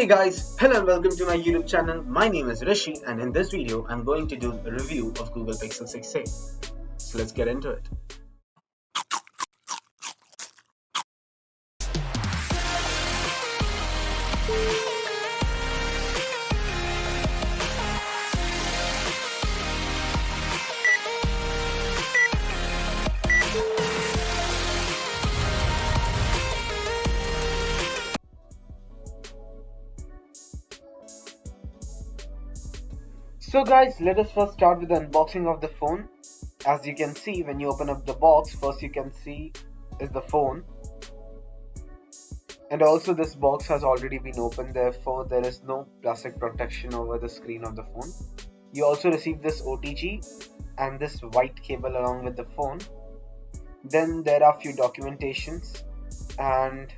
Hey guys, hello and welcome to my YouTube channel. My name is Rishi and in this video I'm going to do a review of Google Pixel 6a. So let's get into it. So guys, let us first start with the unboxing of the phone. As you can see, when you open up the box, first you can see is the phone. And also this box has already been opened, therefore there is no plastic protection over the screen of the phone. You also receive this OTG and this white cable along with the phone. Then there are few documentations, and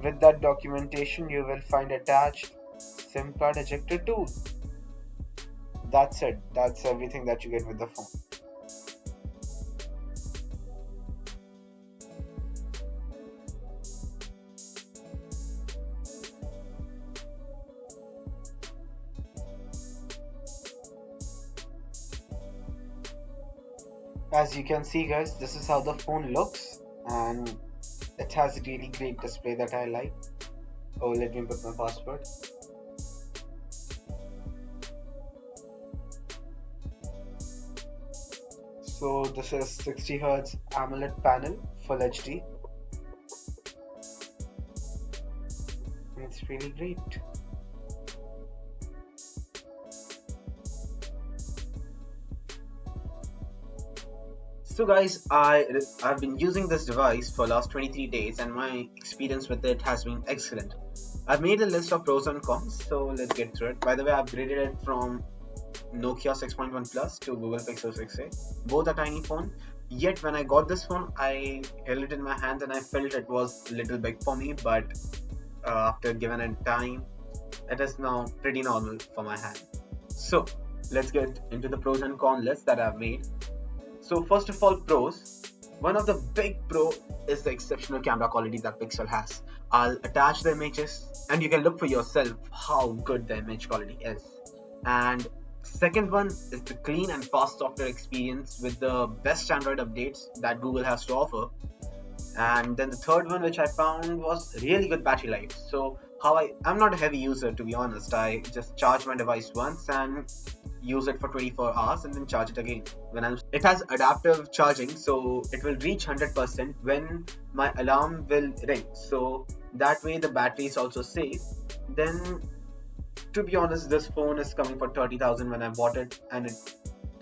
with that documentation you will find attached SIM card ejector tool. That's it. That's everything that you get with the phone. As you can see guys, this is how the phone looks, and it has a really great display that I like. Oh, let me put my password. So this is 60Hz AMOLED panel, Full HD. It's really great. So guys, I've been using this device for last 23 days and my experience with it has been excellent. I've made a list of pros and cons, so let's get through it. By the way, I've upgraded it from Nokia 6.1 Plus to Google Pixel 6a. Both are tiny phone, yet when I got this phone, I held it in my hands and I felt it was a little big for me, but after given it time, it is now pretty normal for my hand. So let's get into the pros and cons list that I've made. So first of all, pros. One of the big pro is the exceptional camera quality that Pixel has. I'll attach the images and you can look for yourself how good the image quality is. And second one is the clean and fast software experience with the best Android updates that Google has to offer. And then the third one which I found was really good battery life. So I'm not a heavy user, to be honest. I just charge my device once and use it for 24 hours and then charge it again. It has adaptive charging, so it will reach 100% when my alarm will ring. So that way the battery is also safe. Then to be honest, this phone is coming for 30,000 when I bought it, and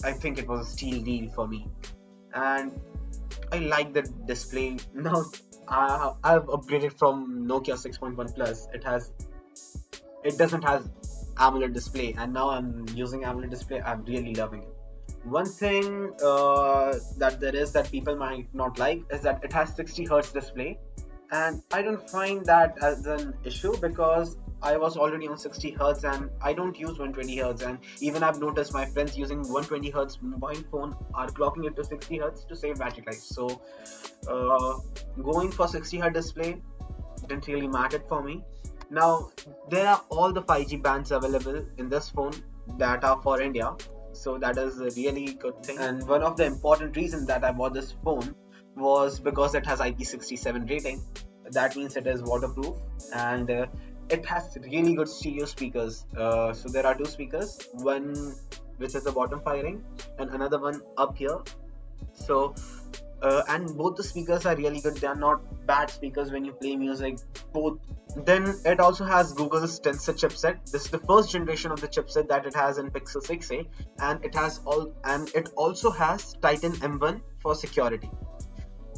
I think it was a steal deal for me. And I like the display. Now I've upgraded from Nokia 6.1 Plus. It doesn't have AMOLED display, and now I'm using AMOLED display. I'm really loving it. One thing that there is that people might not like is that it has 60Hz display, and I don't find that as an issue because I was already on 60Hz and I don't use 120Hz, and even I've noticed my friends using 120Hz mobile phone are clocking it to 60Hz to save battery life. So going for 60Hz display didn't really matter for me. Now there are all the 5G bands available in this phone that are for India, so that is a really good thing. And one of the important reasons that I bought this phone was because it has IP67 rating. That means it is waterproof, and it has really good stereo speakers. So there are two speakers, one which is the bottom firing and another one up here. So and both the speakers are really good. They are not bad speakers when you play music. Both. Then it also has Google's Tensor chipset. This is the first generation of the chipset that it has in Pixel 6a, and it also has Titan M1 for security.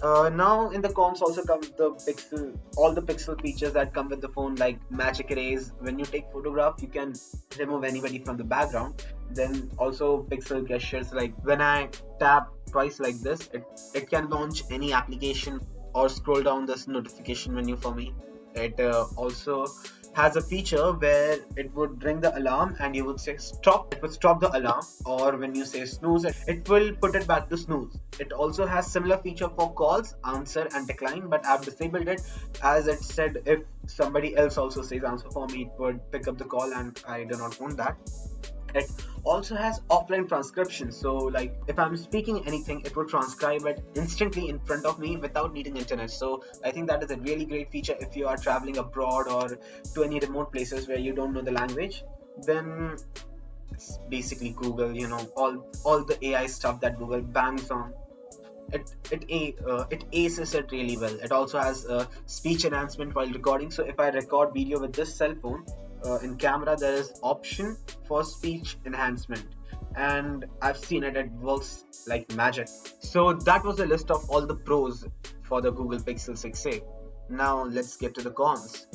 Now in the cons also come all the Pixel features that come with the phone, like magic erase. When you take photograph, you can remove anybody from the background. Then also Pixel gestures, like when I tap twice like this, it can launch any application or scroll down this notification menu for me. It also has a feature where it would ring the alarm and you would say stop. It would stop the alarm, or when you say snooze, it will put it back to snooze. It also has similar feature for calls, answer and decline, but I've disabled it, as it said if somebody else also says answer for me, it would pick up the call, and I do not want that. It also has offline transcription, so like if I'm speaking anything, it would transcribe it instantly in front of me without needing internet. So I think that is a really great feature if you are traveling abroad or to any remote places where you don't know the language. Then it's basically Google, all the AI stuff that Google bangs on. It aces it really well. It also has speech enhancement while recording. So if I record video with this cell phone, in camera there is option for speech enhancement, and I've seen it. It works like magic. So that was a list of all the pros for the Google Pixel 6a. Now let's get to the cons.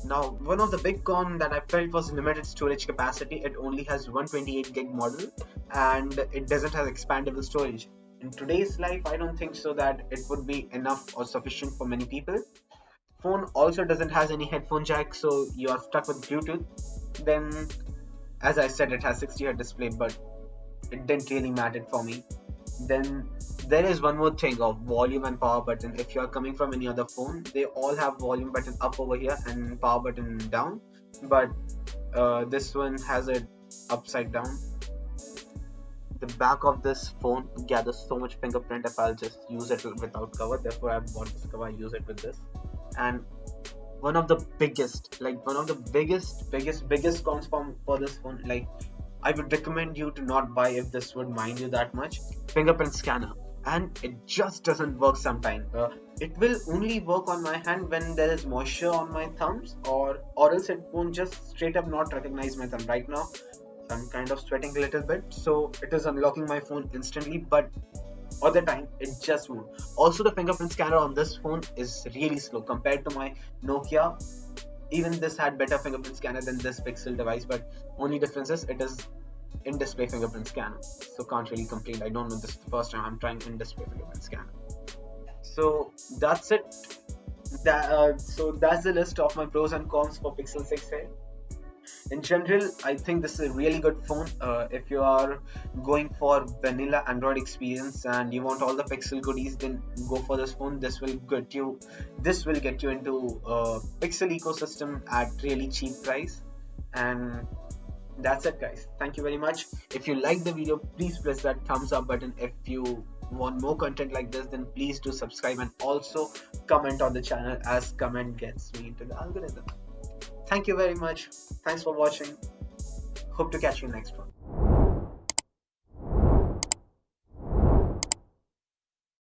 Now, one of the big cons that I felt was limited storage capacity. It only has 128 gig model and it doesn't have expandable storage. In today's life, I don't think so that it would be enough or sufficient for many people. Phone also doesn't has any headphone jack, so you are stuck with Bluetooth. Then, as I said, it has 60Hz display, but it didn't really matter for me. Then there is one more thing of volume and power button. If you are coming from any other phone, they all have volume button up over here and power button down, but this one has it upside down. The back of this phone gathers so much fingerprint if I'll just use it without cover. Therefore I bought this cover, I use it with this. And one of the biggest cons for this phone, like I would recommend you to not buy if this would mind you that much. Fingerprint scanner, and it just doesn't work sometimes. It will only work on my hand when there is moisture on my thumbs, or else it won't just straight up not recognize my thumb. Right now, I'm kind of sweating a little bit, so it is unlocking my phone instantly, but other time it just won't. Also, the fingerprint scanner on this phone is really slow compared to my Nokia. Even this had better fingerprint scanner than this Pixel device, but only difference is it is in-display fingerprint scanner, so can't really complain. I don't know, this is the first time I'm trying in-display fingerprint scanner. So that's it. So that's the list of my pros and cons for Pixel 6a. In general, I think this is a really good phone. If you are going for vanilla Android experience and you want all the Pixel goodies, then go for this phone. This will get you into Pixel ecosystem at really cheap price. And that's it, guys. Thank you very much. If you like the video, please press that thumbs up button. If you want more content like this, then please do subscribe and also comment on the channel, as comment gets me into the algorithm. Thank you very much. Thanks for watching. Hope to catch you next one.